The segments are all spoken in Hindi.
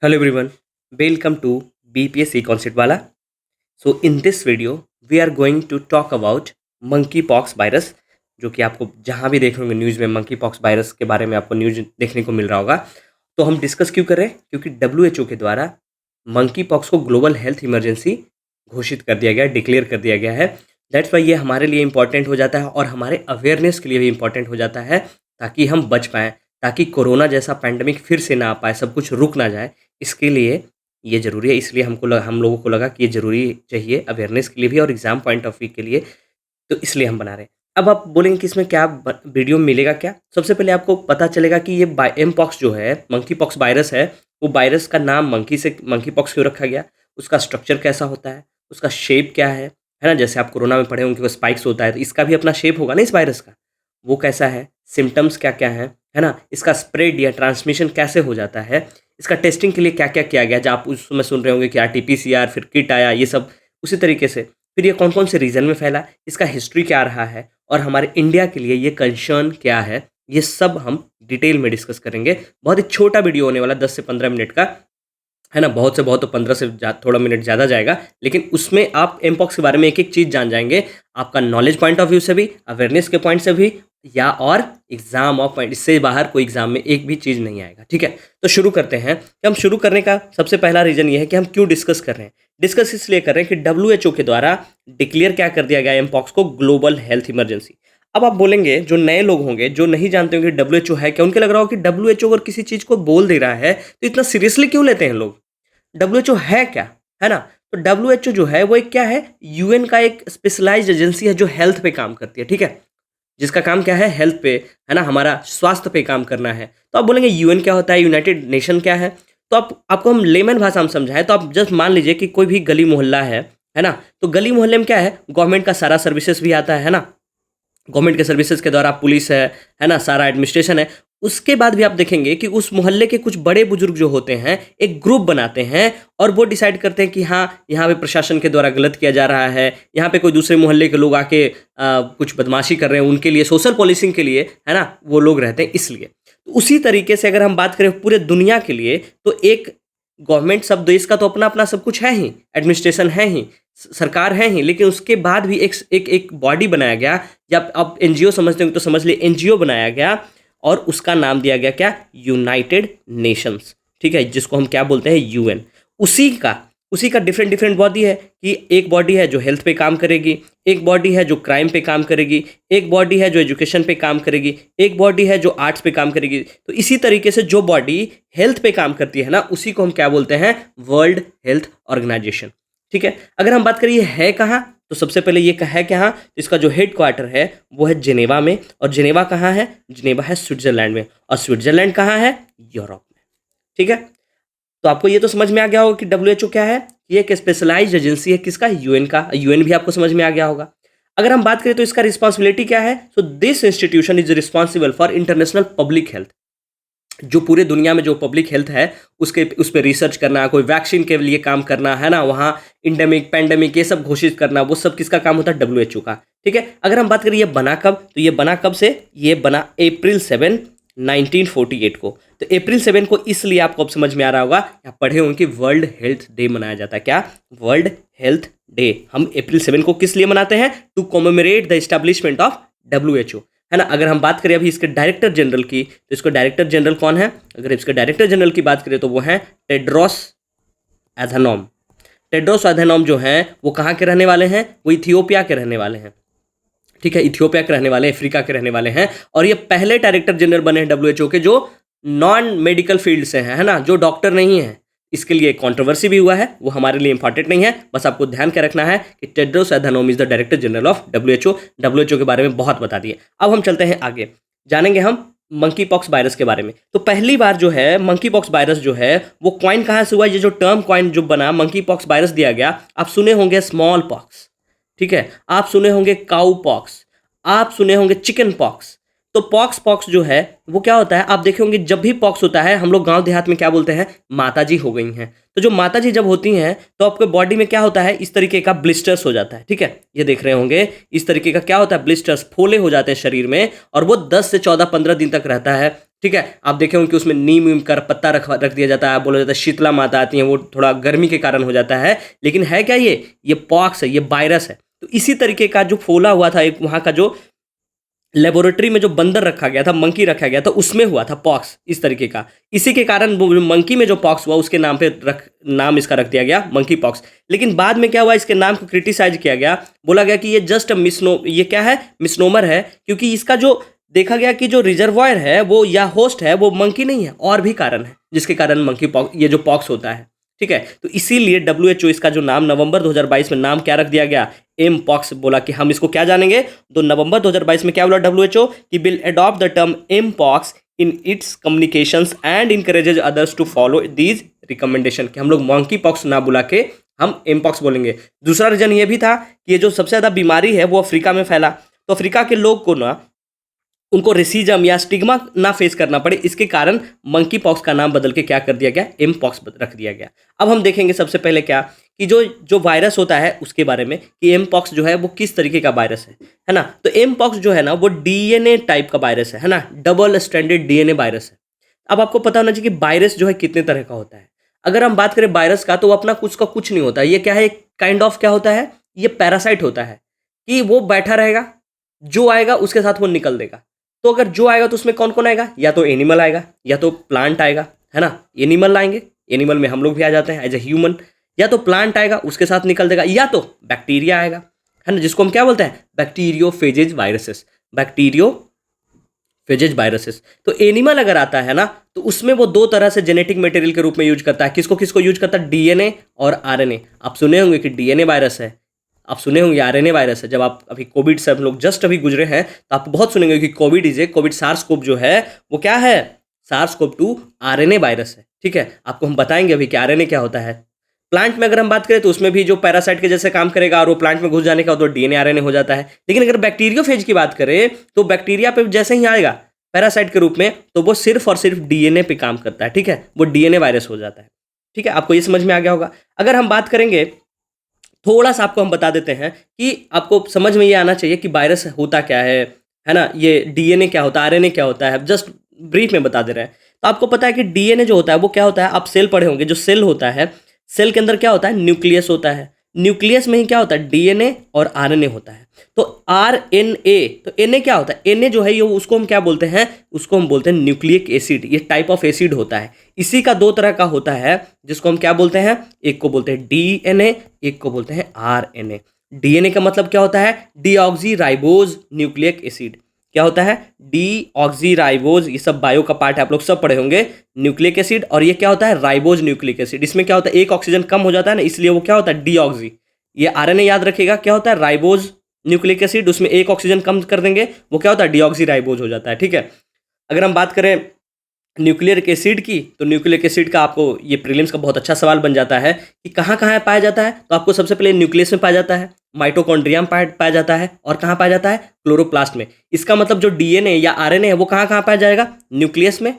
Hello everyone, welcome to BPSC Concept Wala. So in this video we are going to talk about monkeypox virus जो कि आपको जहाँ भी देख होंगे न्यूज़ में monkeypox वायरस के बारे में आपको न्यूज़ देखने को मिल रहा होगा। तो हम डिस्कस क्यों कर रहे हैं? क्योंकि WHO के द्वारा monkeypox को ग्लोबल हेल्थ इमरजेंसी घोषित कर दिया गया है, डिक्लेयर कर दिया गया है। दैट्स वाई ये हमारे लिए इंपॉर्टेंट हो जाता है और हमारे अवेयरनेस के लिए भी इंपॉर्टेंट हो जाता है ताकि हम बच पाएँ, ताकि कोरोना जैसा पैंडमिक फिर से ना आ पाए, सब कुछ रुक ना जाए। इसके लिए ये ज़रूरी है, इसलिए हम लोगों को लगा कि ये ज़रूरी चाहिए अवेयरनेस के लिए भी और एग्ज़ाम पॉइंट ऑफ व्यू के लिए, तो इसलिए हम बना रहे हैं। अब आप बोलेंगे कि इसमें क्या वीडियो में मिलेगा क्या? सबसे पहले आपको पता चलेगा कि ये एम पॉक्स जो है, मंकी पॉक्स वायरस है, वो वायरस का नाम मंकी पॉक्स क्यों रखा गया, उसका स्ट्रक्चर कैसा होता है, उसका शेप क्या है ना? जैसे आप कोरोना में पढ़े होंगे कि वो स्पाइक्स होता है, तो इसका भी अपना शेप होगा ना इस वायरस का, वो कैसा है, सिम्टम्स क्या क्या है ना? इसका स्प्रेड या ट्रांसमिशन कैसे हो जाता है, इसका टेस्टिंग के लिए क्या क्या किया गया, जो आप उस समय सुन रहे होंगे कि RT-PCR फिर किट आया, ये सब उसी तरीके से। फिर ये कौन कौन से रीजन में फैला, इसका हिस्ट्री क्या रहा है और हमारे इंडिया के लिए ये कंसर्न क्या है, ये सब हम डिटेल में डिस्कस करेंगे। बहुत ही छोटा वीडियो होने वाला, 10 से 15 मिनट का है ना, बहुत से बहुत तो 15 से थोड़ा मिनट ज़्यादा जाएगा, लेकिन उसमें आप एमपॉक्स के बारे में एक एक चीज़ जान जाएंगे, आपका नॉलेज पॉइंट ऑफ व्यू से भी, अवेयरनेस के पॉइंट से भी, या और एग्जाम ऑफ पॉइंट, इससे बाहर कोई एग्जाम में एक भी चीज़ नहीं आएगा। ठीक है, तो शुरू करते हैं। कि हम शुरू करने का सबसे पहला रीज़न ये है कि हम क्यों डिस्कस कर रहे हैं। डिस्कस इसलिए कर रहे हैं कि WHO के द्वारा डिक्लेयर क्या कर दिया गया एमपॉक्स को, ग्लोबल हेल्थ इमरजेंसी। अब आप बोलेंगे, जो नए लोग होंगे, जो नहीं जानते होंगे WHO है क्या, उनके लग रहा हो कि WHO अगर किसी चीज़ को बोल दे रहा है तो इतना सीरियसली क्यों लेते हैं लोग। WHO है क्या, है ना? तो WHO जो है वो एक क्या है, UN का एक स्पेशलाइज्ड एजेंसी है जो हेल्थ पे काम करती है। ठीक है, जिसका काम क्या है, हेल्थ पे, है ना, हमारा स्वास्थ्य पे काम करना है। तो आप बोलेंगे UN क्या होता है, यूनाइटेड नेशन क्या है? तो आपको हम लेमन भाषा में समझाएं तो आप जस्ट मान लीजिए कि कोई भी गली मोहल्ला है ना, तो गली मोहल्ले में क्या है, गवर्नमेंट का सारा सर्विसेज भी आता है ना, गवर्नमेंट के सर्विसेज के द्वारा पुलिस है ना, सारा एडमिनिस्ट्रेशन है। उसके बाद भी आप देखेंगे कि उस मोहल्ले के कुछ बड़े बुजुर्ग जो होते हैं एक ग्रुप बनाते हैं और वो डिसाइड करते हैं कि हाँ, यहाँ पे प्रशासन के द्वारा गलत किया जा रहा है, यहाँ पे कोई दूसरे मोहल्ले के लोग आके कुछ बदमाशी कर रहे हैं, उनके लिए सोशल पॉलिसिंग के लिए, है ना, वो लोग रहते हैं। इसलिए तो उसी तरीके से अगर हम बात करें पूरे दुनिया के लिए, तो एक गवर्नमेंट, सब देश का तो अपना अपना सब कुछ है ही, एडमिनिस्ट्रेशन है ही, सरकार है ही, लेकिन उसके बाद भी एक बॉडी बनाया गया, या आप NGO समझते होंगे तो समझ लिए, NGO बनाया गया और उसका नाम दिया गया क्या, यूनाइटेड नेशंस। ठीक है, जिसको हम क्या बोलते हैं, UN। उसी का डिफरेंट डिफरेंट बॉडी है कि एक बॉडी है जो हेल्थ पे काम करेगी, एक बॉडी है जो क्राइम पे काम करेगी, एक बॉडी है जो एजुकेशन पे काम करेगी, एक बॉडी है जो आर्ट्स पे काम करेगी। तो इसी तरीके से जो बॉडी हेल्थ पे काम करती है ना, उसी को हम क्या बोलते हैं, वर्ल्ड हेल्थ ऑर्गेनाइजेशन। ठीक है, अगर हम बात करें ये है कहाँ, तो सबसे पहले ये है कहाँ, तो इसका जो हेड क्वार्टर है वो है जिनेवा में, और जिनेवा कहाँ है, जिनेवा है स्विट्जरलैंड में, और स्विट्जरलैंड कहाँ है, यूरोप में। ठीक है, तो आपको ये तो समझ में आ गया होगा कि WHO क्या है, ये एक स्पेशलाइज्ड एजेंसी है, किसका, UN का। UN भी आपको समझ में आ गया होगा। अगर हम बात करें तो इसका रिस्पॉन्सिबिलिटी क्या है, so this institution is responsible for international public health, जो पूरे दुनिया में जो पब्लिक हेल्थ है उस पर रिसर्च करना, कोई वैक्सीन के लिए काम करना, है ना, वहाँ इंडेमिक पैंडेमिक ये सब घोषित करना, वो सब किसका काम होता है, WHO का। ठीक है, अगर हम बात करें ये बना कब, तो ये बना कब से, ये बना अप्रैल 7, 1948 को। तो अप्रैल 7 को इसलिए आपको अब समझ में आ रहा होगा, आप पढ़े होंगे कि वर्ल्ड हेल्थ डे मनाया जाता है। क्या, वर्ल्ड हेल्थ डे हम अप्रैल 7 को किस लिए मनाते हैं, to commemorate the establishment of WHO, है ना। अगर हम बात करें अभी इसके डायरेक्टर जनरल की, तो इसको डायरेक्टर जनरल कौन है, अगर इसके डायरेक्टर जनरल की बात करें तो वो है टेड्रोस एधानोम। टेड्रोस एधानोम जो हैं वो कहाँ के रहने वाले हैं, वो इथियोपिया के रहने वाले हैं। ठीक है, इथियोपिया के रहने वाले, अफ्रीका के रहने वाले हैं, और ये पहले डायरेक्टर जनरल बने हैं WHO के जो नॉन मेडिकल फील्ड से हैं, है ना, जो डॉक्टर नहीं है। इसके लिए कंट्रोवर्सी भी हुआ है, वो हमारे लिए इंपॉर्टेंट नहीं है, बस आपको ध्यान क्या रखना है कि Tedros Adhanom is the director general of WHO के बारे में बहुत बता दिए। अब हम चलते हैं आगे, जानेंगे हम मंकी पॉक्स वायरस के बारे में। तो पहली बार जो है मंकी पॉक्स वायरस जो है वो कॉइन कहाँ से हुआ, ये जो टर्म कॉइन जो बना, मंकी पॉक्स वायरस दिया गया। आप सुने होंगे स्मॉल पॉक्स, ठीक है, आप सुने होंगे काऊ पॉक्स, आप सुने होंगे चिकन पॉक्स। तो पॉक्स जो है वो क्या होता है, आप देखे होंगे जब भी पॉक्स होता है हम लोग गांव देहात में क्या बोलते हैं, माता जी हो गई हैं। तो जो माता जी जब होती हैं तो आपके बॉडी में क्या होता है, इस तरीके का ब्लिस्टर्स हो जाता है। ठीक है, ये देख रहे होंगे इस तरीके का क्या होता है, ब्लिस्टर्स, फोले हो जाते हैं शरीर में, और वो 10 से 14-15 दिन तक रहता है। ठीक है, आप देखे होंगे कि उसमें नीम वीम का पत्ता रख दिया जाता है, बोला जाता है शीतला माता आती हैं, वो थोड़ा गर्मी के कारण हो जाता है। लेकिन है क्या ये पॉक्स है, ये वायरस है। तो इसी तरीके का जो फूला हुआ था एक वहाँ का जो लेबोरेटरी में जो बंदर रखा गया था, मंकी रखा गया था, उसमें हुआ था पॉक्स इस तरीके का। इसी के कारण वो मंकी में जो पॉक्स हुआ उसके नाम पे नाम इसका रख दिया गया मंकी पॉक्स। लेकिन बाद में क्या हुआ, इसके नाम को क्रिटिसाइज किया गया, बोला गया कि ये जस्ट ये क्या है, मिसनोमर है, क्योंकि इसका जो देखा गया कि जो रिजर्वायर है वो या होस्ट है वो मंकी नहीं है, और भी कारण है जिसके कारण मंकी पॉक्स, ये जो पॉक्स होता है। ठीक है, तो इसीलिए WHO इसका जो नाम नवंबर 2022 में नाम क्या रख दिया गया, एम पॉक्स, बोला कि हम इसको क्या जानेंगे। तो नवंबर 2022 में क्या बोला WHO कि will adopt the term mpox in its communications and encourages others to follow these recommendation, कि हम लोग मंकी पॉक्स ना बुला के हम एम पॉक्स बोलेंगे। दूसरा रीजन ये भी था कि ये जो सबसे ज़्यादा बीमारी है वो अफ्रीका में फैला, तो अफ्रीका के लोग को ना उनको रेसिज्म या स्टिग्मा ना फेस करना पड़े, इसके कारण मंकी पॉक्स का नाम बदल के क्या कर दिया गया, एम पॉक्स रख दिया गया। अब हम देखेंगे सबसे पहले क्या कि जो वायरस होता है उसके बारे में, कि एम पॉक्स जो है वो किस तरीके का वायरस है ना। तो एम पॉक्स जो है ना वो DNA टाइप का वायरस है ना, डबल स्ट्रैंडेड DNA वायरस है। अब आपको पता होना चाहिए कि वायरस जो है कितने तरह का होता है। अगर हम बात करें वायरस का, तो वो अपना कुछ का कुछ नहीं होता, ये क्या है, काइंड ऑफ क्या होता है, ये पैरासाइट होता है, कि वो बैठा रहेगा, जो आएगा उसके साथ वो निकल देगा। तो अगर जो आएगा तो उसमें कौन कौन आएगा, या तो एनिमल आएगा या तो प्लांट आएगा, है ना, एनिमल आएंगे, एनिमल में हम लोग भी आ जाते हैं एज ए ह्यूमन, या तो प्लांट आएगा उसके साथ निकल देगा, या तो बैक्टीरिया आएगा, है ना, जिसको हम क्या बोलते हैं, बैक्टीरियोफेजेज वायरसेस, बैक्टीरियोफेजेज वायरसेस। तो एनिमल अगर आता है ना, तो उसमें वो दो तरह से जेनेटिक मटेरियल के रूप में यूज करता है। किसको किसको यूज करता है, DNA और RNA। आप सुने होंगे कि DNA वायरस है, आप सुने होंगे RNA वायरस है। जब आप अभी कोविड से हम लोग जस्ट अभी गुजरे हैं, तो आप बहुत सुनेंगे कि कोविड सार्स कोव जो है वो क्या है, SARS-CoV-2 RNA वायरस है। ठीक है, आपको हम बताएंगे अभी कि RNA क्या होता है। प्लांट में अगर हम बात करें तो उसमें भी जो पैरासाइट के जैसे काम करेगा, और वो प्लांट में घुस जाने का तो DNA RNA हो जाता है। लेकिन अगर बैक्टीरियोफेज की बात करें, तो बैक्टीरिया पे जैसे ही आएगा पैरासाइट के रूप में, तो वो सिर्फ और सिर्फ DNA पे काम करता है। ठीक है, वो DNA वायरस हो जाता है। ठीक है, आपको ये समझ में आ गया होगा। अगर हम बात करेंगे, थोड़ा सा आपको हम बता देते हैं कि आपको समझ में ये आना चाहिए कि वायरस होता क्या है ना, ये DNA क्या होता है, RNA क्या होता है, जस्ट ब्रीफ में बता दे रहे हैं। तो आपको पता है कि DNA जो होता है वो क्या होता है, आप सेल पढ़े होंगे, जो सेल होता है, सेल के अंदर क्या होता है, न्यूक्लियस होता है, न्यूक्लियस में ही क्या होता है, DNA और RNA होता है। तो RNA, तो Na क्या होता है, Na जो है ये उसको हम क्या बोलते हैं, उसको हम बोलते हैं न्यूक्लिक एसिड। ये टाइप ऑफ एसिड होता है, इसी का दो तरह का होता है, जिसको हम क्या बोलते हैं, एक को बोलते हैं DNA, एक को बोलते हैं RNA। DNA का मतलब क्या होता है, डीऑक्सीराइबोज न्यूक्लिक एसिड। क्या होता है, डीऑक्सीराइबोज, ये सब बायो का पार्ट है, आप लोग सब पढ़े होंगे, न्यूक्लिक एसिड। और ये क्या होता है, राइबोज न्यूक्लिक एसिड। इसमें क्या होता है, एक ऑक्सीजन कम हो जाता है ना, इसलिए वो क्या होता है, डीऑक्सी। ये RNA याद रखिएगा, क्या होता है, राइबोज न्यूक्लिक एसिड, उसमें एक ऑक्सीजन कम कर देंगे, वो क्या होता है, डीऑक्सीराइबोज हो जाता है। ठीक है, अगर हम बात करें न्यूक्लियर एसिड की, तो न्यूक्लिक एसिड का आपको ये प्रीलिम्स का बहुत अच्छा सवाल बन जाता है कि कहाँ कहाँ पाया जाता है। तो आपको सबसे पहले न्यूक्लियस में पाया जाता है, माइटोकॉन्ड्रिया में पाया जाता है, और कहाँ पाया जाता है, क्लोरोप्लास्ट में। इसका मतलब जो DNA या RNA है वो कहाँ कहाँ पाया जाएगा, न्यूक्लियस में,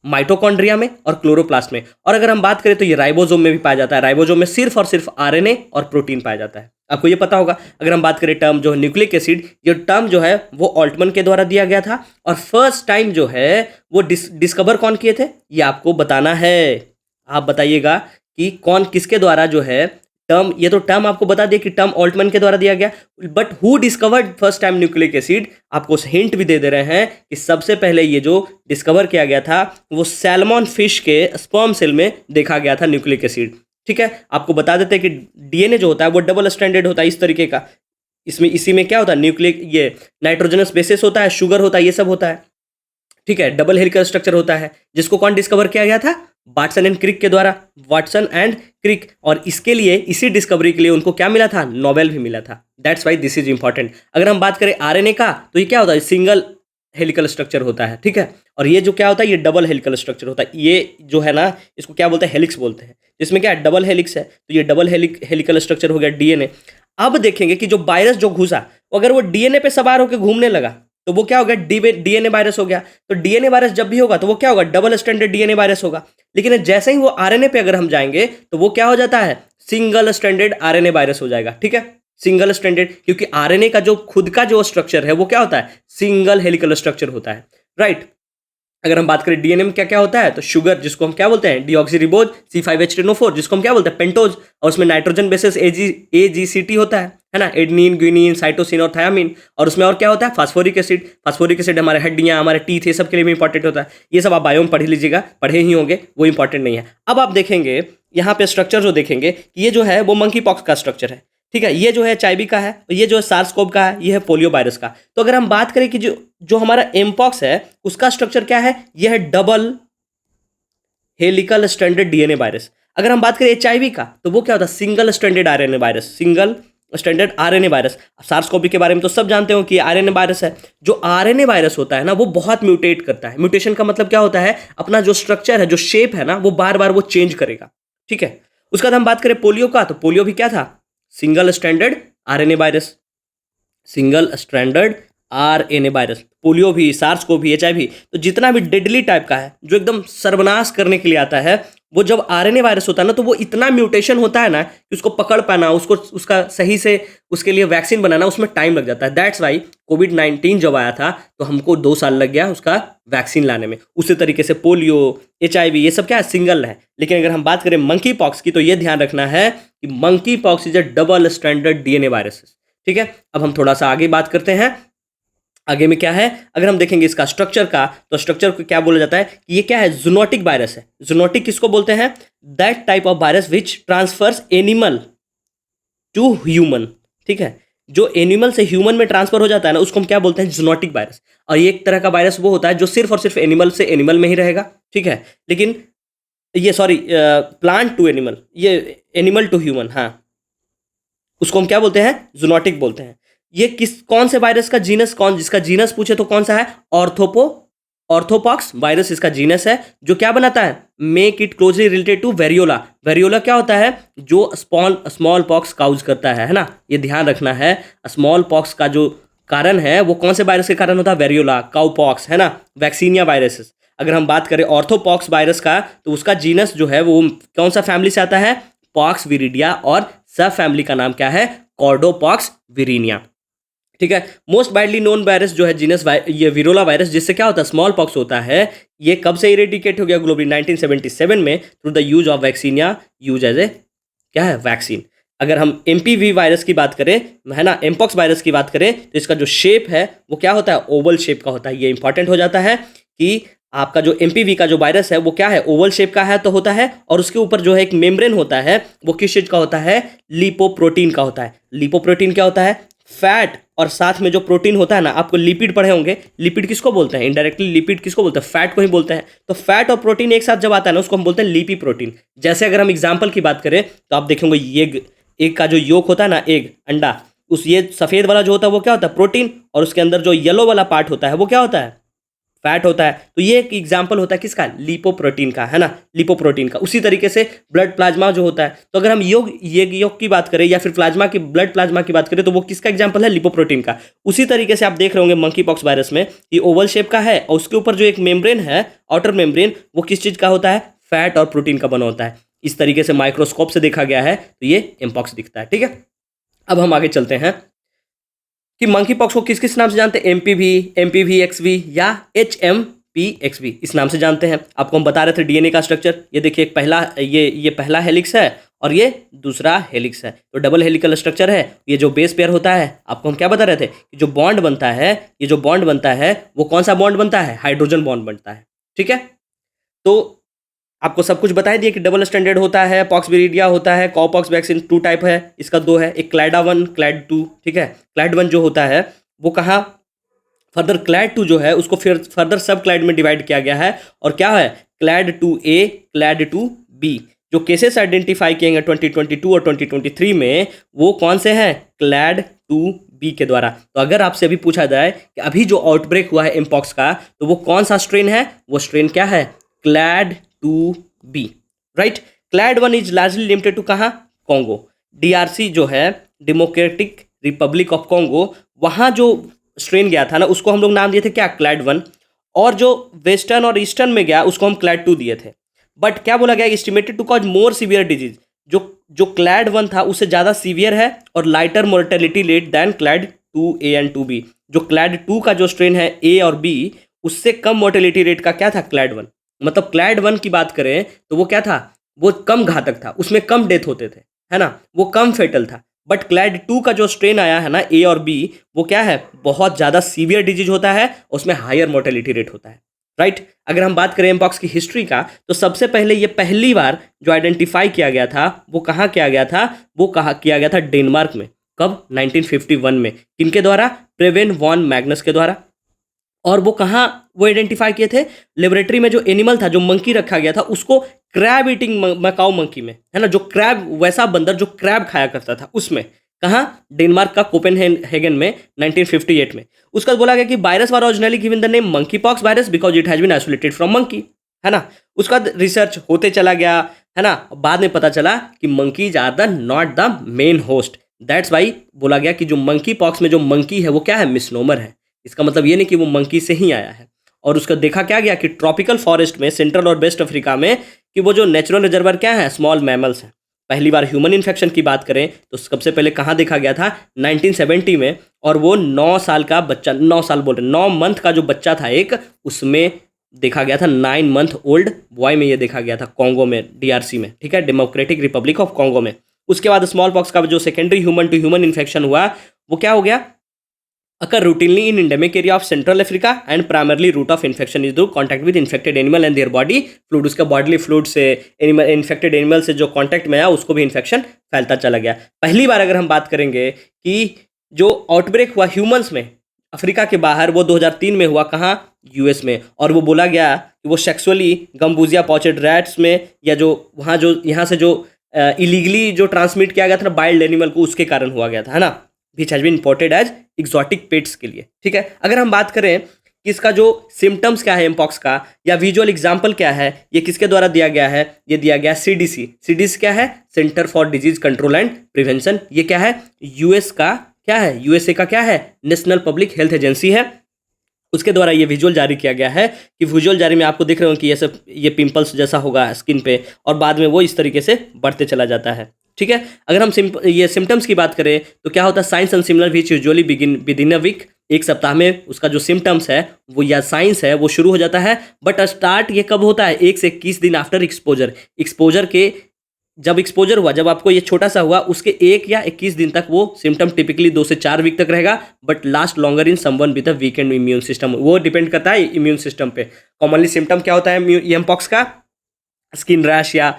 माइटोकॉन्ड्रिया में और क्लोरोप्लास्ट में। और अगर हम बात करें तो ये राइबोसोम में भी पाया जाता है। राइबोसोम में सिर्फ और सिर्फ RNA और प्रोटीन पाया जाता है, आपको ये पता होगा। अगर हम बात करें टर्म जो है न्यूक्लिक एसिड, ये टर्म जो है वो ऑल्टमन के द्वारा दिया गया था, और फर्स्ट टाइम जो है वो डिस्कवर कौन किए थे, ये आपको बताना है। आप बताइएगा कि कौन किसके द्वारा जो है टर्म, ये तो टर्म आपको बता दिया कि टर्म ऑल्टमन के द्वारा दिया गया, but who discovered first time nucleic acid, आपको हिंट भी दे रहे हैं कि सबसे पहले ये जो डिस्कवर किया गया था वो सैल्मन फिश के स्पर्म सेल में देखा गया था न्यूक्लिक एसिड। ठीक है, आपको बता देते हैं कि DNA जो होता है वो डबल स्टैंडर्ड होता है इस तरीके का। इसमें इसी में क्या होता है, न्यूक्लिक, ये नाइट्रोजनस बेसिस होता है, शुगर होता है, ये सब होता है। ठीक है, डबल हेलिकल स्ट्रक्चर होता है, जिसको कौन डिस्कवर किया गया था, वाटसन एंड क्रिक के द्वारा, वाटसन एंड क्रिक। और इसके लिए, इसी डिस्कवरी के लिए उनको क्या मिला था, नोबेल भी मिला था। That's why this is important. अगर हम बात करें RNA का, तो ये क्या होता है, सिंगल हेलिकल स्ट्रक्चर होता है। ठीक है, और ये जो क्या होता है, ये डबल हेलिकल स्ट्रक्चर होता है। ये जो है ना, इसको क्या बोलते हैं, हेलिक्स बोलते हैं, जिसमें क्या है, डबल हेलिक्स है, तो ये डबल हेलिकल स्ट्रक्चर हो गया DNA। अब देखेंगे कि जो वायरस जो घुसा, अगर वो DNA पे सवार होकर घूमने लगा, तो वो क्या हो गया, DNA वायरस हो गया। तो DNA वायरस जब भी होगा तो वो क्या होगा, डबल स्टैंडर्ड DNA वायरस होगा। लेकिन जैसे ही वो RNA पे अगर हम जाएंगे, तो वो क्या हो जाता है, सिंगल स्टैंडर्ड RNA वायरस हो जाएगा। ठीक है, सिंगल स्टैंडर्ड, क्योंकि RNA का जो खुद का जो स्ट्रक्चर है वो क्या होता है, सिंगल हेलिकल स्ट्रक्चर होता है। राइट, अगर हम बात करें डीएनए में क्या क्या होता है, तो शुगर जिसको हम क्या बोलते हैं डीऑक्सीरिबोज, C5H10O4 जिसको हम क्या बोलते हैं पेंटोज, और उसमें नाइट्रोजन बेसिस AGCT होता है ना, एडनिन, ग्विनिन, साइटोसिन और थायामीन, और उसमें और क्या होता है फास्फोरिक एसिड। फास्फोरिक एसिड हमारे हड्डियां, हमारे टीथ, ये सब के लिए भी इंपॉर्टेंट होता है। ये सब आप बायो में पढ़ लीजिएगा, पढ़े ही होंगे, वो इंपॉर्टेंट नहीं है। अब आप देखेंगे यहाँ पे स्ट्रक्चर जो देखेंगे कि ये जो है वो मंकी पॉक्स का स्ट्रक्चर है, ठीक है। ये जो है एचआईवी का है, और ये जो है सार्स कोव का है, ये है पोलियो वायरस का। तो अगर हम बात करें कि जो जो हमारा एमपॉक्स है उसका स्ट्रक्चर क्या है, ये है double helical stranded DNA virus. अगर हम बात करें एचआईवी का, तो वो क्या होता है single stranded RNA virus, single standard RNA virus. SARS CoV के बारे में तो सब जानते हो कि आरएनए वायरस है। जो आरएनए वायरस होता है ना, वो बहुत म्यूटेट करता है। म्यूटेशन का मतलब क्या होता है, अपना जो स्ट्रक्चर है, जो शेप है ना, वो बार बार वो चेंज करेगा, ठीक है। उसके बाद हम बात करें पोलियो का, तो पोलियो भी क्या था, single standard RNA virus, single stranded RNA virus. Polio भी, सार्स को भी, एचआईवी, तो जितना भी डेडली टाइप का है, जो एकदम सर्वनाश करने के लिए आता है, वो जब आरएनए वायरस होता है ना, तो वो इतना म्यूटेशन होता है ना कि उसको पकड़ पाना, उसको उसका सही से उसके लिए वैक्सीन बनाना, उसमें टाइम लग जाता है। दैट्स वाई कोविड-19 जब आया था तो हमको 2 साल लग गया उसका वैक्सीन लाने में। उसी तरीके से पोलियो, एचआईवी, ये सब क्या है, सिंगल है। लेकिन अगर हम बात करें मंकी पॉक्स की, तो ये ध्यान रखना है कि monkey pox is a double standard DNA virus, ठीक है। अब हम थोड़ा सा आगे बात करते हैं। आगे में क्या है, अगर हम देखेंगे इसका स्ट्रक्चर का, तो स्ट्रक्चर को क्या बोला जाता है कि ये क्या है, जूनोटिक वायरस है। जूनोटिक किसको बोलते हैं, that type of virus which transfers animal to human, ठीक है। जो एनिमल से ह्यूमन में ट्रांसफर हो जाता है ना, उसको हम क्या बोलते हैं, जूनोटिक वायरस। और ये एक तरह का वायरस वो होता है जो सिर्फ और सिर्फ एनिमल से एनिमल में ही रहेगा, ठीक है। लेकिन ये सॉरी, प्लांट टू एनिमल, ये एनिमल टू ह्यूमन, हाँ, उसको हम क्या बोलते हैं, जूनोटिक बोलते हैं। ये कौन से वायरस का जीनस, जिसका जीनस पूछे तो कौन सा है, ऑर्थोपॉक्स वायरस इसका जीनस है, जो क्या बनाता है, make it closely related to variola. Variola क्या होता है, जो स्मॉल पॉक्स काउज करता है ना, ये ध्यान रखना है। स्मॉल पॉक्स का जो कारण है वो कौन से वायरस के कारण होता है, वेरियोला, काउपॉक्स, है ना, वैक्सीनिया वायरसेस। अगर हम बात करें ऑर्थोपॉक्स वायरस का, तो उसका जीनस जो है वो कौन सा फैमिली से आता है, पॉक्स विरिडिया, और सब फैमिली का नाम क्या है, कॉर्डोपॉक्स विरीनिया, ठीक है। मोस्ट वाइडली नोन वायरस जो है जीनस ये विरोला वायरस, जिससे क्या होता है, स्मॉल पॉक्स होता है। ये कब से इरेडिकेट हो गया ग्लोबली, 1977 में, through the use of vaccinia, use as a क्या है, वैक्सीन। अगर हम एमपीवी वायरस की बात करें, है ना, एमपॉक्स वायरस की बात करें, तो इसका जो शेप है वो क्या होता है, ओवल शेप का होता है। ये इंपॉर्टेंट हो जाता है कि आपका जो एमपीवी का जो वायरस है वो क्या है, ओवल शेप का है तो होता है, और उसके ऊपर जो है एक मेम्ब्रेन होता है, वो किस चीज का होता है, लिपोप्रोटीन का होता है। लिपोप्रोटीन क्या होता है, फैट, और साथ में जो प्रोटीन होता है ना, आपको लिपिड पढ़े होंगे। लिपिड किसको बोलते हैं, इनडायरेक्टली लिपिड किसको बोलते हैं, फैट को ही बोलते हैं। तो फैट और प्रोटीन एक साथ जब आता है ना, उसको हम बोलते हैं लिपि प्रोटीन। जैसे अगर हम एग्जांपल की बात करें, तो आप देखेंगे ये एग का जो योक होता है ना, एग, अंडा, उस ये सफेद वाला जो होता है वो क्या होता है, प्रोटीन, और उसके अंदर जो येलो वाला पार्ट होता है वो क्या होता है, फैट होता है। तो ये एक एग्जाम्पल होता है किसका, लिपोप्रोटीन का, है ना, लिपोप्रोटीन का। उसी तरीके से ब्लड प्लाज्मा जो होता है, तो अगर हम योग की बात करें, या फिर प्लाज्मा की, ब्लड प्लाज्मा की बात करें, तो वो किसका एग्जाम्पल है, लिपोप्रोटीन का। उसी तरीके से आप देख रहे होंगे मंकी पॉक्स वायरस में, ये ओवल शेप का है, और उसके ऊपर जो एक मेम्ब्रेन है, आउटर मेम्ब्रेन, वो किस चीज का होता है, फैट और प्रोटीन का बना होता है। इस तरीके से माइक्रोस्कोप से देखा गया है, तो ये एमपॉक्स दिखता है, ठीक है। अब हम आगे चलते हैं कि मंकी पॉक्स को किस किस नाम से जानते हैं, एमपीवी एक्सवी, या HMPXV, इस नाम से जानते हैं। आपको हम बता रहे थे डीएनए का स्ट्रक्चर। ये देखिए, एक पहला, ये पहला हेलिक्स है, और ये दूसरा हेलिक्स है, तो डबल हेलिकल स्ट्रक्चर है। ये जो बेस पेयर होता है, आपको हम क्या बता रहे थे कि जो बॉन्ड बनता है, ये जो बॉन्ड बनता है वो कौन सा बॉन्ड बनता है, हाइड्रोजन बॉन्ड बनता है, ठीक है। तो आपको सब कुछ बताई दिए कि डबल स्टैंडर्ड होता है, पॉक्स विरिडिया होता है, कॉपॉक्स वैक्सीन 2 टाइप है, इसका 2 है, एक क्लैडा 1, क्लैड 2, ठीक है। क्लैड 1 जो होता है वो कहाँ, फर्दर क्लैड 2 जो है उसको फिर फर्दर सब क्लैड में डिवाइड किया गया है, और क्या है, क्लैड 2A, क्लैड 2B। जो केसेस आइडेंटिफाई किए गए 2022 और 2023 में, वो कौन से हैं, क्लैड 2B के द्वारा। तो अगर आपसे अभी पूछा जाए कि अभी जो आउटब्रेक हुआ है एमपॉक्स का, तो वो कौन सा स्ट्रेन है, वो स्ट्रेन क्या है, clade 2B, right. Clade 1 is largely limited to कहाँ, कॉन्गो, DRC जो है, डेमोक्रेटिक रिपब्लिक ऑफ कॉन्गो, वहाँ जो स्ट्रेन गया था ना, उसको हम लोग नाम दिए थे क्या, क्लैड 1, और जो वेस्टर्न और ईस्टर्न में गया उसको हम क्लैड 2 दिए थे। बट क्या बोला गया, estimated to cause more severe disease, जो क्लैड 1 था उससे ज़्यादा सीवियर है, और lighter mortality rate than clade 2A and 2B। जो क्लैड 2 का जो स्ट्रेन है A और B, उससे कम मोर्टेलिटी रेट का क्या था, क्लैड 1। मतलब क्लैड 1 की बात करें तो वो क्या था, वो कम घातक था, उसमें कम डेथ होते थे, है ना, वो कम फेटल था। बट क्लैड 2 का जो स्ट्रेन आया है ना, ए और बी, वो क्या है, बहुत ज़्यादा सीवियर डिजीज होता है, उसमें हायर मोर्टेलिटी रेट होता है, राइट। अगर हम बात करें एमपॉक्स की हिस्ट्री का, तो सबसे पहले ये पहली बार जो आइडेंटिफाई किया गया था वो कहाँ किया गया था, वो कहाँ किया गया था, डेनमार्क में। कब, 1951 में। किनके द्वारा, प्रेवेन वॉन मैग्नस के द्वारा। और वो कहाँ वो आइडेंटिफाई किए थे, लेबोरेटरी में जो एनिमल था, जो मंकी रखा गया था, उसको क्रैब ईटिंग मकाओ मंकी में, है ना, जो क्रैब, वैसा बंदर जो क्रैब खाया करता था, उसमें। कहाँ, डेनमार्क का कोपेनहेगन में 1958 में। उसका बोला गया कि virus was originally given the name monkeypox virus because it has been isolated from monkey, है ना। उसका रिसर्च होते चला गया, है ना, बाद में पता चला कि monkeys are the not the main host. That's why बोला गया कि जो मंकी पॉक्स में जो मंकी है वो क्या है, मिसनोमर है। इसका मतलब ये नहीं कि वो मंकी से ही आया है। और उसका देखा क्या गया कि ट्रॉपिकल फॉरेस्ट में, सेंट्रल और वेस्ट अफ्रीका में, कि वो जो नेचुरल रिजर्वर क्या है, स्मॉल मैमल्स हैं। पहली बार ह्यूमन इन्फेक्शन की बात करें तो सबसे पहले कहाँ देखा गया था, 1970 में। और वो 9 साल का बच्चा, 9 साल बोल रहे, 9 मंथ का जो बच्चा था एक, उसमें देखा गया था, 9 मंथ ओल्ड बॉय में ये देखा गया था, कॉन्गो में, डीआरसी में, ठीक है, डेमोक्रेटिक रिपब्लिक ऑफ कॉन्गो में। उसके बाद स्मॉल पॉक्स का जो secondary human to human infection हुआ, वो क्या हो गया, occur routinely in endemic area of Central Africa and primarily route of infection is through contact with infected animal and their body fluid। उसका bodily fluid से एनिमल, इन्फेक्टेड एनिमल से जो कांटेक्ट में आया उसको भी इन्फेक्शन फैलता चला गया। पहली बार अगर हम बात करेंगे कि जो आउटब्रेक हुआ ह्यूमंस में अफ्रीका के बाहर, वो 2003 में हुआ, कहाँ, यूएस में। और वो बोला गया कि वो सेक्सुअली गम्बूजिया पॉचेड रैट्स में, या जो वहाँ जो यहाँ से जो इलीगली जो ट्रांसमिट किया गया था वाइल्ड एनिमल को, उसके कारण हुआ गया था, है ना, which has been imported as exotic pets के लिए, ठीक है। अगर हम बात करें कि इसका जो सिम्टम्स क्या है एमपॉक्स का, या विजुअल एग्जाम्पल क्या है, ये किसके द्वारा दिया गया है, ये दिया गया सीडीसी। सीडीसी क्या है, centre for disease control and prevention. ये क्या है, यूएस का क्या है, यूएसए का क्या है, नेशनल पब्लिक हेल्थ एजेंसी है, उसके द्वारा ये विजुअल जारी किया गया है। कि विजुअल जारी में आपको दिख रहे हो कि ये सब, ये पिंपल्स जैसा होगा स्किन पे, और बाद में वो इस तरीके से बढ़ते चला जाता है, ठीक है। अगर हम ये सिम्टम्स की बात करें तो क्या होता है, science and similar which usually begin within a week. एक सप्ताह में उसका जो सिम्टम्स है वो, या साइंस है, वो शुरू हो जाता है। बट स्टार्ट ये कब होता है, 1 से 21 दिन आफ्टर एक्सपोजर। एक्सपोजर के जब एक्सपोजर हुआ, जब आपको ये छोटा सा हुआ, उसके 1 या 21 दिन तक वो सिम्टम टिपिकली 2 से 4 वीक तक रहेगा, but last longer in someone with a weekend immune system. वो डिपेंड करता है इम्यून सिस्टम पे। कॉमनली सिम्टम क्या होता है एमपॉक्स का, स्किन रैश या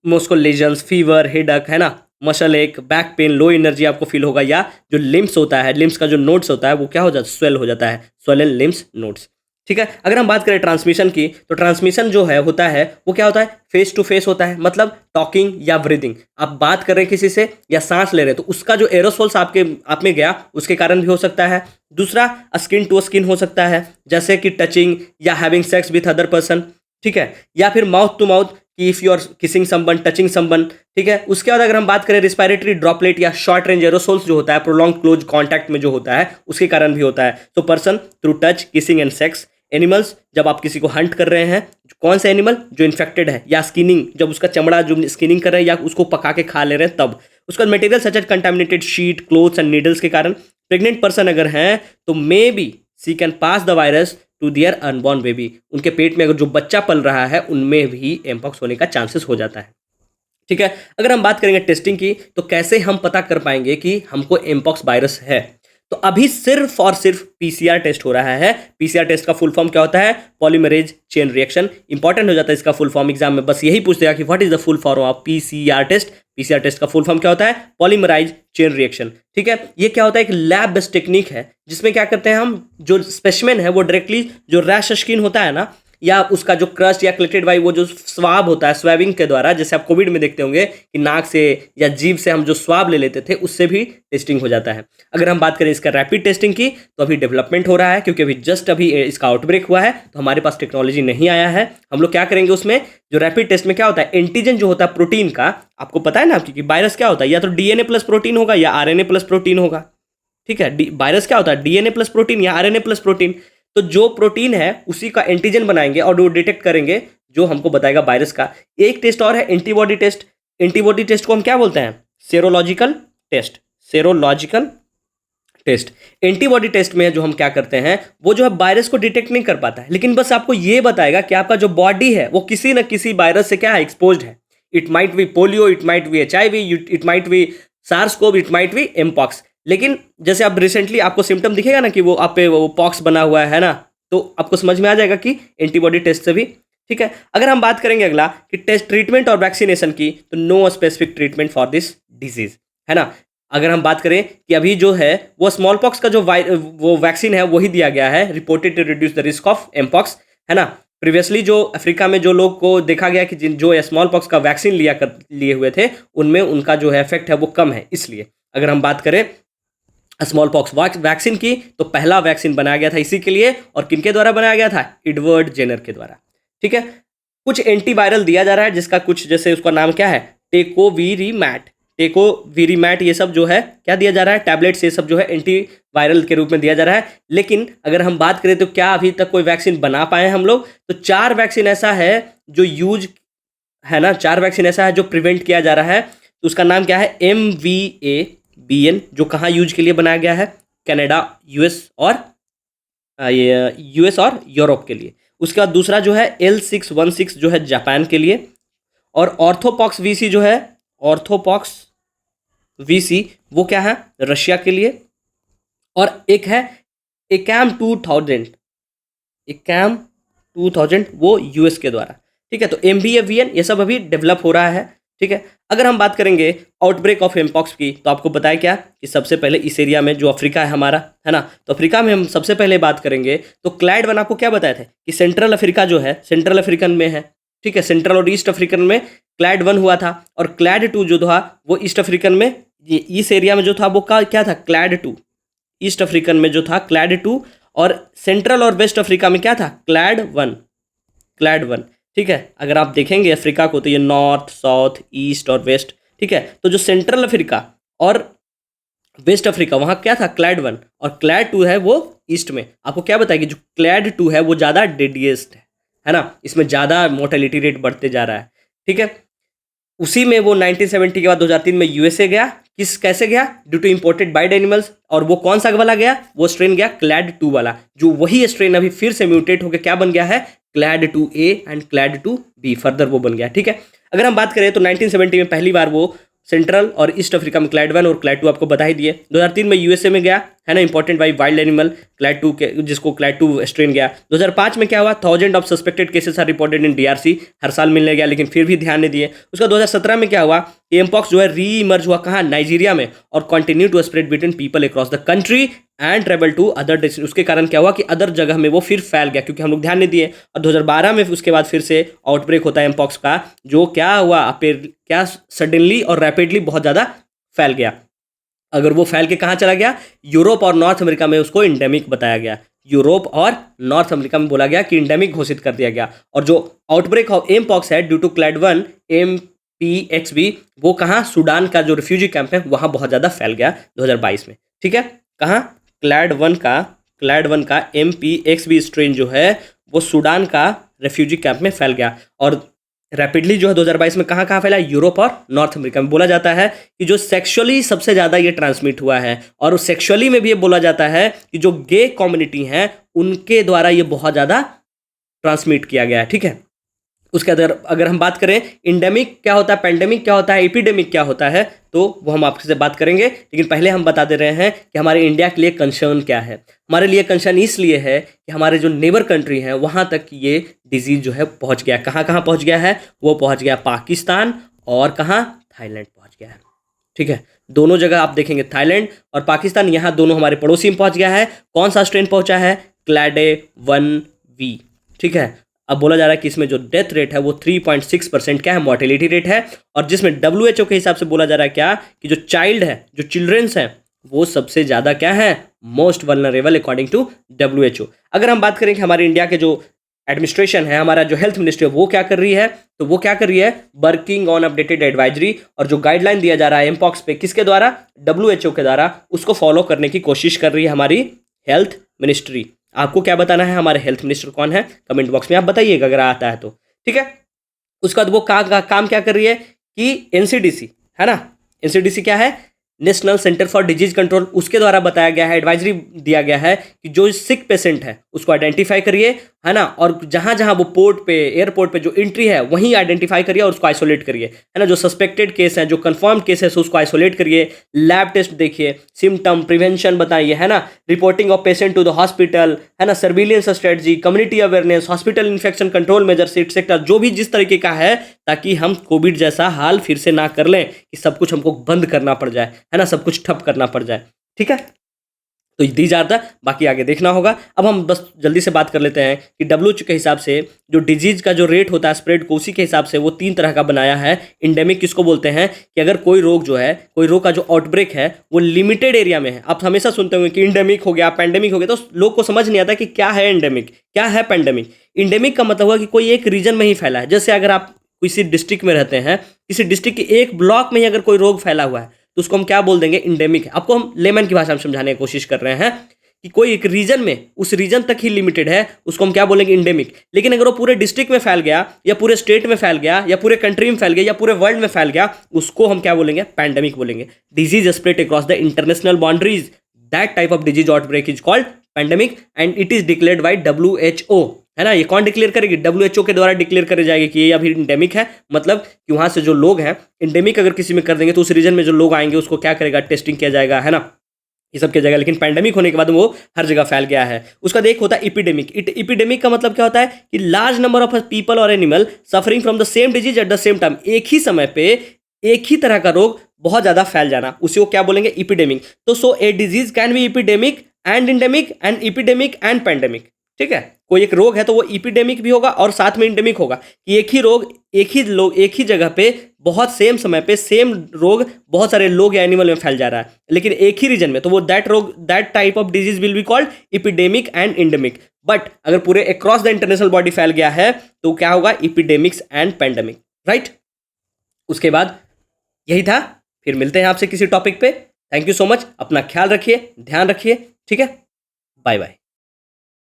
मस्को लेजन्स, फीवर, हेडक, है ना, मसल एक, बैक पेन, लो एनर्जी आपको फील होगा, या जो लिम्स होता है, लिम्स का जो नोड्स होता है वो क्या हो जाता है, स्वेल हो जाता है, स्वेलन लिम्स नोड्स, ठीक है। अगर हम बात करें ट्रांसमिशन की, तो ट्रांसमिशन जो है होता है वो क्या होता है, फेस टू फेस होता है, मतलब टॉकिंग या ब्रीदिंग। आप बात कर रहे हैं किसी से या सांस ले रहे हैं तो उसका जो एरोसोल्स आप में गया, उसके कारण भी हो सकता है। दूसरा, स्किन टू स्किन हो सकता है, जैसे कि टचिंग या having sex with other person, ठीक है, या फिर माउथ टू माउथ, कि if you are kissing someone, touching someone, ठीक है। उसके बाद अगर हम बात करें रिस्पायरेटरी ड्रॉपलेट या शॉर्ट रेंज एरोसोल्स जो होता है, प्रोलॉन्ग क्लोज कॉन्टैक्ट में जो होता है, उसके कारण भी होता है। तो person through touch, kissing and sex. Animals, जब आप किसी को हंट कर रहे हैं, कौन सा एनिमल, जो इन्फेक्टेड है, या स्किनिंग, जब उसका चमड़ा जो स्किनिंग कर रहे हैं या उसको पका के खा ले रहे हैं तब। उसका material such as contaminated sheet, clothes and needles के कारण। प्रेग्नेंट पर्सन अगर हैं तो may be she can pass the virus to their unborn baby. उनके पेट में अगर जो बच्चा पल रहा है उनमें भी एमपॉक्स होने का चांसेस हो जाता है, ठीक है। अगर हम बात करेंगे टेस्टिंग की, तो कैसे हम पता कर पाएंगे कि हमको एमपॉक्स वायरस है, तो अभी सिर्फ और सिर्फ पीसीआर टेस्ट हो रहा है। पीसीआर टेस्ट का फुल फॉर्म क्या होता है, पॉलीमरेज चेन रिएक्शन। इंपॉर्टेंट हो जाता है इसका फुल फॉर्म, एग्जाम में बस यही पूछ देगा कि what is the full form of PCR test. PCR test का फुल फॉर्म क्या होता है, पॉलीमराइज चेन रिएक्शन, ठीक है। ये क्या होता है, एक लैब बेस्ड टेक्निक है, जिसमें क्या करते हैं हम, जो स्पेसिमेन है वो डायरेक्टली जो रैश स्किन होता है ना, या उसका जो क्रस्ट या कलेक्टेड बाई वो जो स्वाब होता है, स्वैबिंग के द्वारा, जैसे आप कोविड में देखते होंगे कि नाक से या जीभ से हम जो स्वाब ले लेते थे, उससे भी टेस्टिंग हो जाता है। अगर हम बात करें इसका रैपिड टेस्टिंग की, तो अभी डेवलपमेंट हो रहा है, क्योंकि अभी जस्ट अभी इसका आउटब्रेक हुआ है, तो हमारे पास टेक्नोलॉजी नहीं आया है। हम लोग क्या करेंगे उसमें, जो रैपिड टेस्ट में क्या होता है, एंटीजन जो होता है प्रोटीन का, आपको पता है ना आपकी, कि वायरस क्या होता है, या तो डीएनए प्लस प्रोटीन होगा या आरएनए प्लस प्रोटीन होगा, ठीक है। वायरस क्या होता है, डीएनए प्लस प्रोटीन या आरएनए प्लस प्रोटीन। तो जो प्रोटीन है उसी का एंटीजन बनाएंगे और वो डिटेक्ट करेंगे, जो हमको बताएगा वायरस का। एक टेस्ट और है एंटीबॉडी टेस्ट। एंटीबॉडी टेस्ट को हम क्या बोलते हैं, serological test. Serological test. Antibody test में जो हम क्या करते हैं, वो जो है वायरस को डिटेक्ट नहीं कर पाता है, लेकिन बस आपको ये बताएगा कि आपका जो बॉडी है वो किसी न किसी वायरस से क्या है, एक्सपोज्ड है। It might be polio, it might be HIV, it might be SARS CoV, it might be mpox. लेकिन जैसे आप रिसेंटली आपको सिम्टम दिखेगा ना कि वो आप पे वो पॉक्स बना हुआ है ना, तो आपको समझ में आ जाएगा कि एंटीबॉडी टेस्ट से भी, ठीक है। अगर हम बात करेंगे अगला कि टेस्ट ट्रीटमेंट और वैक्सीनेशन की, तो no specific treatment for this disease, है ना। अगर हम बात करें कि अभी जो है वो स्मॉल पॉक्स का जो वो वैक्सीन है वही दिया गया है, reported to reduce the risk of mpox, है ना। प्रीवियसली जो अफ्रीका में जो लोग को देखा गया कि जो स्मॉल पॉक्स का वैक्सीन लिए हुए थे, उनमें उनका जो है इफेक्ट है वो कम है। इसलिए अगर हम बात करें स्मॉल पॉक्स वैक्सीन की, तो पहला वैक्सीन बनाया गया था इसी के लिए, और किनके द्वारा बनाया गया था, एडवर्ड जेनर के द्वारा, ठीक है। कुछ एंटीवायरल दिया जा रहा है जिसका कुछ, जैसे उसका नाम क्या है, टेकोवीरीमैट, ये सब जो है क्या दिया जा रहा है, टैबलेट्स, ये सब जो है एंटीवायरल के रूप में दिया जा रहा है। लेकिन अगर हम बात करें तो क्या अभी तक कोई वैक्सीन बना पाए हैं हम लोग, तो 4 वैक्सीन ऐसा है जो यूज है ना, 4 वैक्सीन ऐसा है जो प्रिवेंट किया जा रहा है। तो उसका नाम क्या है, MVABN, जो कहाँ यूज के लिए बनाया गया है, कनाडा, यूएस और यूरोप के लिए। उसके बाद दूसरा जो है L616 जो है जापान के लिए, और ऑर्थोपॉक्स VC जो है, ऑर्थोपॉक्स VC वो क्या है, रशिया के लिए। और एक है एकाम 2000 वो यूएस के द्वारा, ठीक है। तो MVABN ये सब अभी डेवलप हो रहा है, ठीक है। अगर हम बात करेंगे आउटब्रेक ऑफ एमपॉक्स की, तो आपको बताया क्या कि सबसे पहले इस एरिया में जो अफ्रीका है हमारा, है ना, तो अफ्रीका में हम सबसे पहले बात करेंगे तो क्लैड 1 आपको क्या बताए थे कि सेंट्रल अफ्रीका जो है, सेंट्रल अफ्रीकन में है, ठीक है। सेंट्रल और ईस्ट अफ्रीकन में क्लैड 1 हुआ था, और क्लैड 2 जो था वो ईस्ट अफ्रीकन में, इस एरिया में जो था वो क्या था, क्लैड 2। ईस्ट अफ्रीकन में जो था क्लैड 2, और सेंट्रल और वेस्ट अफ्रीका में क्या था, क्लैड 1, ठीक है। अगर आप देखेंगे अफ्रीका को, तो ये नॉर्थ, साउथ, ईस्ट और वेस्ट, ठीक है। तो जो सेंट्रल अफ्रीका और वेस्ट अफ्रीका, वहाँ क्या था, क्लैड 1, और क्लैड 2 है वो ईस्ट में। आपको क्या बताएगी, जो क्लैड 2 है वो ज़्यादा डेडिएस्ट है ना, इसमें ज़्यादा मोर्टेलिटी रेट बढ़ते जा रहा है, ठीक है। उसी में वो 1970 के बाद 2003 में USA गया। कैसे गया, due to imported wild animals. और वो कौन सा वाला गया, वो स्ट्रेन गया क्लैड 2 वाला, जो वही स्ट्रेन अभी फिर से म्यूटेट होकर क्या बन गया है, clad 2A and clad 2B, further वो बन गया, ठीक है। अगर हम बात करें तो 1970 में पहली बार वो सेंट्रल और ईस्ट अफ्रीका में क्लैड 1 और क्लैड 2 आपको बता ही दिए। 2003 में USA में गया, है ना, important by wild animal clad 2 के, जिसको क्लैड 2 स्ट्रेन गया। 2005 में क्या हुआ, 1000 of suspected cases are reported in DRC, हर साल मिलने गया लेकिन फिर भी ध्यान नहीं दिए। उसका 2017 में क्या हुआ, एमपॉक्स जो है री इमर्ज हुआ कहाँ, नाइजीरिया में, और continue to spread between people across the country and travel to other destination. उसके कारण क्या हुआ कि अदर जगह में वो फिर फैल गया, क्योंकि हम लोग ध्यान नहीं दिए। और 2012 में उसके बाद फिर से आउटब्रेक होता है एमपॉक्स का, जो क्या हुआ, क्या सडनली और रैपिडली बहुत ज़्यादा फैल गया। अगर वो फैल के कहाँ चला गया, यूरोप और नॉर्थ अमेरिका में उसको इंडेमिक बताया गया। यूरोप और नॉर्थ अमेरिका में बोला गया कि इंडेमिक घोषित कर दिया गया। और जो आउटब्रेक ऑफ एमपॉक्स है ड्यू टू क्लैड 1 MPXB, वो कहाँ, सूडान का जो रिफ्यूजी कैंप है वहाँ बहुत ज़्यादा फैल गया 2022 में, ठीक है। कहाँ, क्लैड 1 का MPXB स्ट्रेन जो है वो सूडान का रेफ्यूजी कैंप में फैल गया। और रैपिडली जो है 2022 में कहाँ कहाँ फैला, यूरोप और नॉर्थ अमेरिका में। बोला जाता है कि जो सेक्सुअली सबसे ज़्यादा ये ट्रांसमिट हुआ है, और उस सेक्सुअली में भी ये बोला जाता है कि जो गे कम्युनिटी हैं उनके द्वारा ये बहुत ज़्यादा ट्रांसमिट किया गया है, ठीक है। उसके अगर हम बात करें इंडेमिक क्या होता है, पेंडेमिक क्या होता है, एपिडेमिक क्या होता है, तो वो हम आपसे बात करेंगे। लेकिन पहले हम बता दे रहे हैं कि हमारे इंडिया के लिए कंसर्न क्या है। हमारे लिए कंसर्न इसलिए है कि हमारे जो नेबर कंट्री हैं वहाँ तक ये डिजीज़ जो है पहुँच गया। कहाँ कहाँ पहुँच गया है, वो पहुँच गया पाकिस्तान और कहाँ, थाईलैंड पहुँच गया है, ठीक है। दोनों जगह आप देखेंगे, थाईलैंड और पाकिस्तान, यहाँ दोनों हमारे पड़ोसी में पहुँच गया है। कौन सा स्ट्रेन पहुँचा है, क्लैडे 1V, ठीक है। अब बोला जा रहा है कि इसमें जो डेथ रेट है वो 3.6% क्या है, मॉर्टेलिटी रेट है। और जिसमें WHO के हिसाब से बोला जा रहा है क्या, कि जो चाइल्ड है, जो चिल्ड्रंस हैं, वो सबसे ज़्यादा क्या है, most vulnerable according to WHO। अगर हम बात करें कि हमारे इंडिया के जो एडमिनिस्ट्रेशन है, हमारा जो हेल्थ मिनिस्ट्री है, वो क्या कर रही है, तो वो क्या कर रही है, वर्किंग ऑन अपडेटेड एडवाइजरी। और जो गाइडलाइन दिया जा रहा है एमपॉक्स पे, किसके द्वारा, WHO के द्वारा, उसको फॉलो करने की कोशिश कर रही है हमारी हेल्थ मिनिस्ट्री। आपको क्या बताना है, हमारे हेल्थ मिनिस्टर कौन है, कमेंट बॉक्स में आप बताइएगा अगर आता है तो, ठीक है। उसके बाद वो काम क्या कर रही है कि NCDC, है ना, NCDC क्या है, national centre for disease control, उसके द्वारा बताया गया है, एडवाइजरी दिया गया है कि जो सिक पेशेंट है उसको आइडेंटिफाई करिए, है ना, और जहां जहां वो पोर्ट पे, एयरपोर्ट पे जो एंट्री है वहीं आइडेंटिफाई करिए और उसको आइसोलेट करिए, है ना। जो सस्पेक्टेड केस है, जो कंफर्म केस है, उसको आइसोलेट करिए, लैब टेस्ट देखिए, सिम्टम प्रिवेंशन बताइए, है ना, reporting of patient to the hospital, है ना, surveillance strategy, community awareness, hospital infection control measures etcetera, जो भी जिस तरीके का है, ताकि हम कोविड जैसा हाल फिर से ना कर लें कि सब कुछ हमको बंद करना पड़ जाए, है ना, सब कुछ ठप करना पड़ जाए। ठीक है, तो दी जाता है, बाकी आगे देखना होगा। अब हम बस जल्दी से बात कर लेते हैं कि WHO के हिसाब से जो डिजीज का जो रेट होता है स्प्रेड को, उसी के हिसाब से वो 3 तरह का बनाया है। इंडेमिक किसको बोलते हैं कि अगर कोई रोग जो है, कोई रोग का जो आउटब्रेक है वो लिमिटेड एरिया में है। आप हमेशा सुनते होंगे कि इंडेमिक हो गया, पैंडेमिक हो गया, तो लोग को समझ नहीं आता कि क्या है इंडेमिक, क्या है पैंडेमिक। इंडेमिक का मतलब हुआ कि कोई एक रीजन में ही फैला है। जैसे अगर आप किसी डिस्ट्रिक्ट में रहते हैं, किसी डिस्ट्रिक्ट के एक ब्लॉक में ही अगर कोई रोग फैला हुआ है तो उसको हम क्या बोल देंगे, इंडेमिक है। आपको हम लेमन की भाषा में समझाने की कोशिश कर रहे हैं कि कोई एक रीजन में, उस रीजन तक ही लिमिटेड है, उसको हम क्या बोलेंगे, इंडेमिक। लेकिन अगर वो पूरे डिस्ट्रिक्ट में फैल गया, या पूरे स्टेट में फैल गया, या पूरे कंट्री में फैल गया, या पूरे वर्ल्ड में फैल गया, उसको हम क्या बोलेंगे, पैंडेमिक बोलेंगे। Disease spread across the international boundaries, that type of disease outbreak is called pandemic and it is declared by WHO, है ना। ये कौन डिक्लेयर करेगी, WHO के द्वारा डिक्लेयर करे जाएगी कि ये अभी इंडेमिक है। मतलब कि वहां से जो लोग हैं, इंडेमिक अगर किसी में कर देंगे तो उस रीजन में जो लोग आएंगे उसको क्या करेगा, टेस्टिंग किया जाएगा, है ना, ये सब किया जाएगा। लेकिन पैंडेमिक होने के बाद वो हर जगह फैल गया है। उसका एक होता है इपिडेमिक। इपिडेमिक का मतलब क्या होता है कि लार्ज नंबर ऑफ पीपल और animal suffering from the same disease at the same time, एक ही समय पे एक ही तरह का रोग बहुत ज्यादा फैल जाना, उसी को क्या बोलेंगे, इपिडेमिक। तो so a disease can be epidemic and endemic and epidemic and pandemic. ठीक है, कोई एक रोग है तो वो इपिडेमिक भी होगा और साथ में इंडेमिक होगा, कि एक ही रोग, एक ही लोग, एक ही जगह पे बहुत सेम समय पे सेम रोग बहुत सारे लोग या एनिमल में फैल जा रहा है, लेकिन एक ही रीजन में, तो वो दैट रोग, that type of disease will be called epidemic and endemic. But अगर पूरे अक्रॉस द इंटरनेशनल बॉडी फैल गया है तो क्या होगा, इपिडेमिक्स एंड पैंडेमिक, राइट। उसके बाद यही था, फिर मिलते हैं आपसे किसी टॉपिक पे। थैंक यू सो मच, अपना ख्याल रखिए, ध्यान रखिए, ठीक है, बाय बाय।